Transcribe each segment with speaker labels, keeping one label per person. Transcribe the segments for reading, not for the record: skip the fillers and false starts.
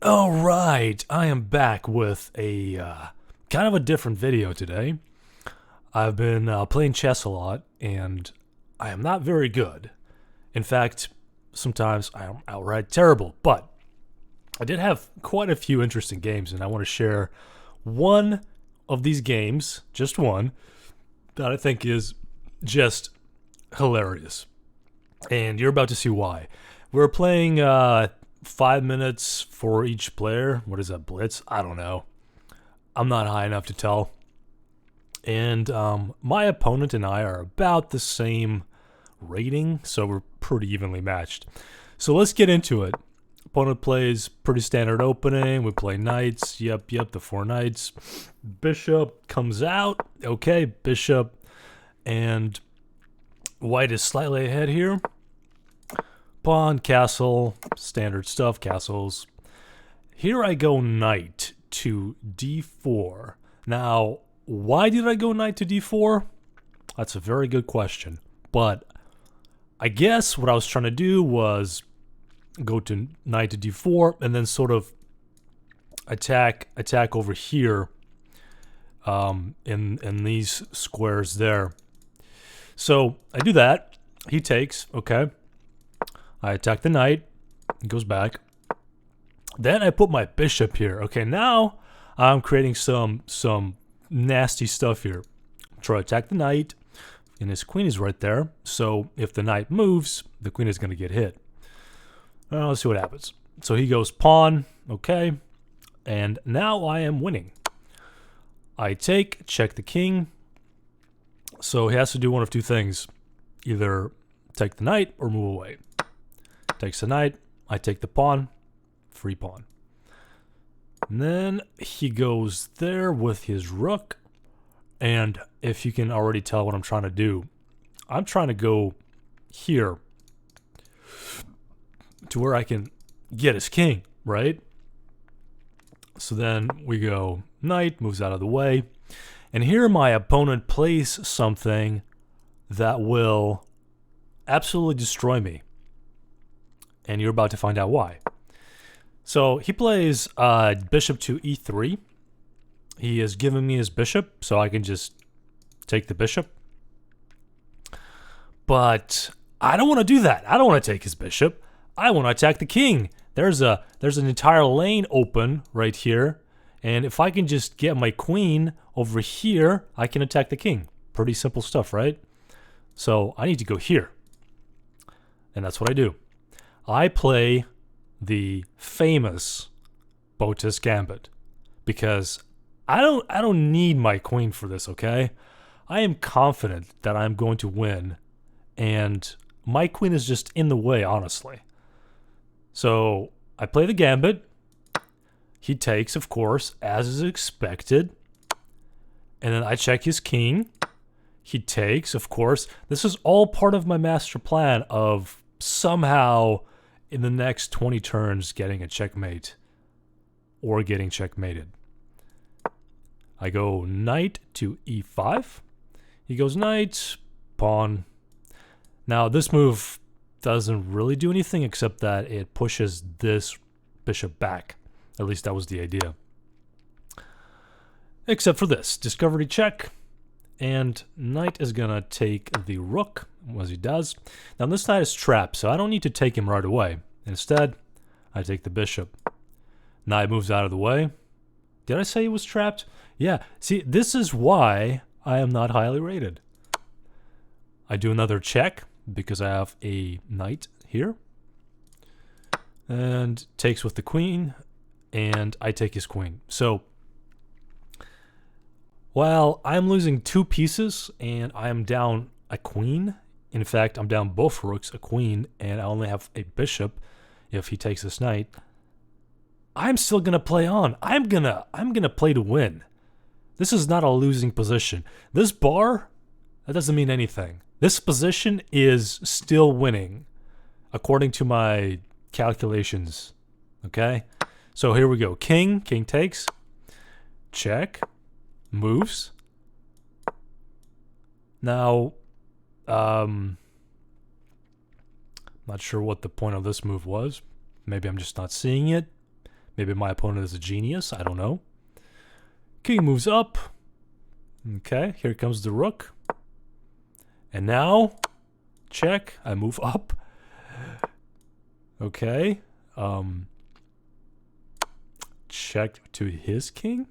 Speaker 1: All right, I am back with a kind of a different video today. I've been playing chess a lot, and I am not very good. In fact, sometimes I am outright terrible. But I did have quite a few interesting games, and I want to share one of these games, just one, that I think is just hilarious. And you're about to see why. We're playing 5 minutes for each player. What is that, Blitz? I don't know. I'm not high enough to tell. And my opponent and I are about the same rating, so we're pretty evenly matched. So let's get into it. Opponent plays pretty standard opening. We play knights. Yep, the four knights. Bishop comes out. Okay, bishop. And white is slightly ahead here. Pawn, castle, standard stuff, castles. Here I go knight to d4. Now, why did I go knight to d4? That's a very good question. But I guess what I was trying to do was go to knight to d4 and then sort of attack over here in these squares there. So I do that. He takes, okay. I attack the knight. He goes back. Then I put my bishop here. Okay, now I'm creating some nasty stuff here. Try to attack the knight, and his queen is right there. So if the knight moves, the queen is going to get hit. Let's see what happens. So he goes pawn. Okay, and now I am winning. I take, check the king. So he has to do one of two things. Either take the knight or move away. Takes the knight, I take the pawn, free pawn. And then he goes there with his rook. And if you can already tell what I'm trying to do, I'm trying to go here to where I can get his king, right? So then we go knight, moves out of the way. And here my opponent plays something that will absolutely destroy me. And you're about to find out why. So he plays bishop to e3. He has given me his bishop, so I can just take the bishop. But I don't want to do that. I don't want to take his bishop. I want to attack the king. There's an entire lane open right here. And if I can just get my queen over here, I can attack the king. Pretty simple stuff, right? So I need to go here. And that's what I do. I play the famous Botus Gambit because I don't need my queen for this, okay? I am confident that I'm going to win, and my queen is just in the way, honestly. So I play the gambit. He takes, of course, as is expected. And then I check his king. He takes, of course. This is all part of my master plan of somehow in the next 20 turns getting a checkmate or getting checkmated. I go knight to e5. He goes knight, pawn. Now this move doesn't really do anything except that it pushes this bishop back. At least that was the idea. Except for this, discovery check. And knight is gonna take the rook, as he does. Now this knight is trapped, so I don't need to take him right away. Instead, I take the bishop. Knight moves out of the way. Did I say he was trapped? Yeah, see, this is why I am not highly rated. I do another check, because I have a knight here. And takes with the queen, and I take his queen. So, while I'm losing two pieces and I'm down a queen, in fact, I'm down both rooks, a queen, and I only have a bishop if he takes this knight, I'm still going to play on. I'm going to play to win. This is not a losing position. This bar, that doesn't mean anything. This position is still winning according to my calculations. Okay? So here we go. King takes, check. Moves. Now, not sure what the point of this move was. Maybe I'm just not seeing it. Maybe my opponent is a genius. I don't know. King moves up. Okay, here comes the rook. And now, check. I move up. Okay. Check to his king.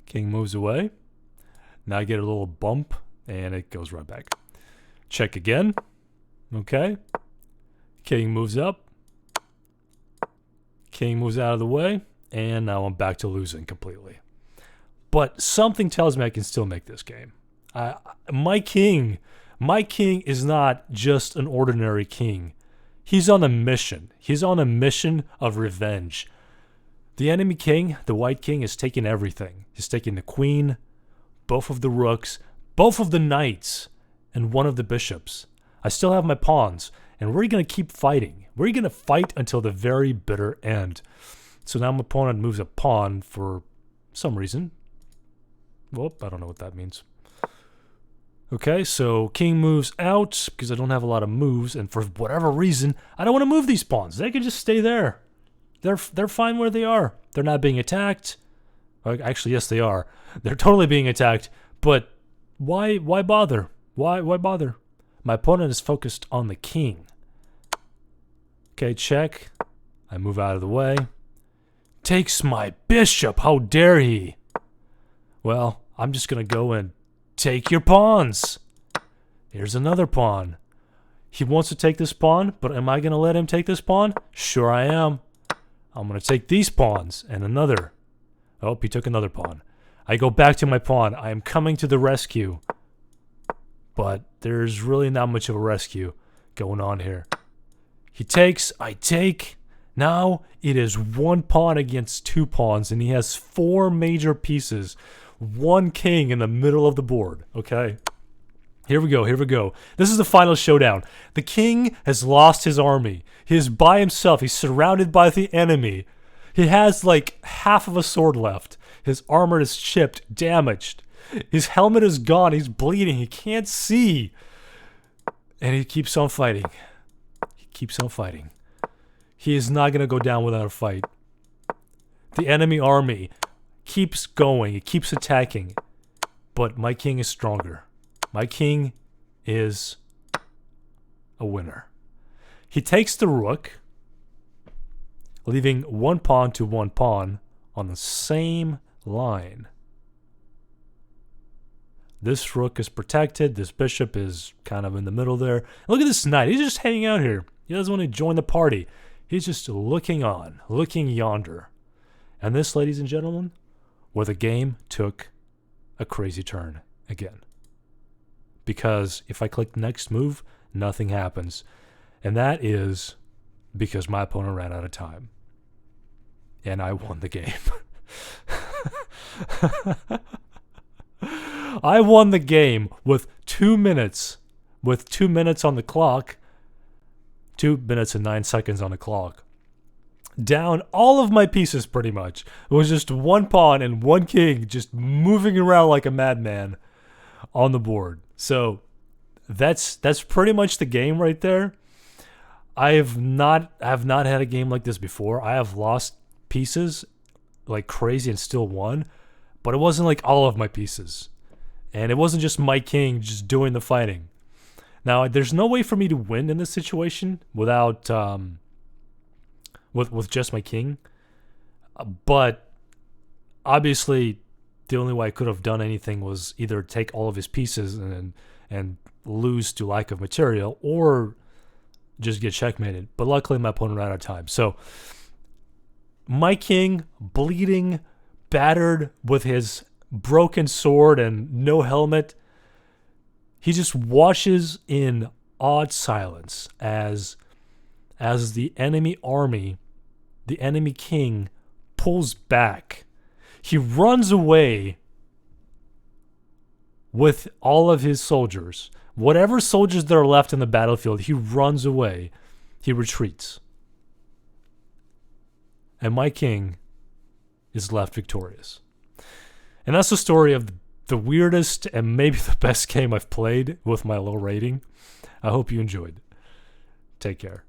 Speaker 1: King moves away. Now I get a little bump, and it goes right back. Check again. Okay. King moves up. King moves out of the way. And now I'm back to losing completely. But something tells me I can still make this game. My king is not just an ordinary king. He's on a mission. He's on a mission of revenge. The enemy king, the white king, is taking everything. He's taking the queen, both of the rooks, both of the knights, and one of the bishops. I still have my pawns, and we're going to keep fighting. We're going to fight until the very bitter end. So now my opponent moves a pawn for some reason. Whoop, I don't know what that means. Okay, so king moves out because I don't have a lot of moves, and for whatever reason, I don't want to move these pawns. They can just stay there. They're fine where they are. They're not being attacked. Actually, yes, they are. They're totally being attacked, but why bother? Why bother? My opponent is focused on the king. Okay, check. I move out of the way. Takes my bishop. How dare he? Well, I'm just going to go and take your pawns. Here's another pawn. He wants to take this pawn, but am I going to let him take this pawn? Sure I am. I'm going to take these pawns and another. Oh, he took another pawn. I go back to my pawn. I am coming to the rescue. But there's really not much of a rescue going on here. He takes, I take. Now it is one pawn against two pawns, and he has four major pieces. One king in the middle of the board, okay? Here we go, here we go. This is the final showdown. The king has lost his army. He is by himself. He's surrounded by the enemy. He has like half of a sword left. His armor is chipped, damaged. His helmet is gone. He's bleeding. He can't see. And he keeps on fighting. He keeps on fighting. He is not going to go down without a fight. The enemy army keeps going. It keeps attacking. But my king is stronger. My king is a winner. He takes the rook, leaving one pawn to one pawn on the same line. This rook is protected. This bishop is kind of in the middle there. Look at this knight. He's just hanging out here. He doesn't want to join the party. He's just looking on, looking yonder. And this, ladies and gentlemen, where the game took a crazy turn again. Because if I click next move, nothing happens. And that is because my opponent ran out of time. And I won the game. I won the game with 2 minutes. With 2 minutes on the clock. 2 minutes and 9 seconds on the clock. Down all of my pieces pretty much. It was just one pawn and one king just moving around like a madman on the board. So that's pretty much the game right there. I have not had a game like this before. I have lost pieces like crazy and still won, but it wasn't like all of my pieces. And it wasn't just my king just doing the fighting. Now, there's no way for me to win in this situation without with just my king. But obviously the only way I could have done anything was either take all of his pieces and lose to lack of material, or just get checkmated. But luckily my opponent ran out of time. So my king, bleeding, battered, with his broken sword and no helmet, he just watches in awed silence as the enemy army, the enemy king, pulls back. He runs away with all of his soldiers. Whatever soldiers that are left in the battlefield, he runs away. He retreats. And my king is left victorious. And that's the story of the weirdest and maybe the best game I've played with my low rating. I hope you enjoyed. Take care.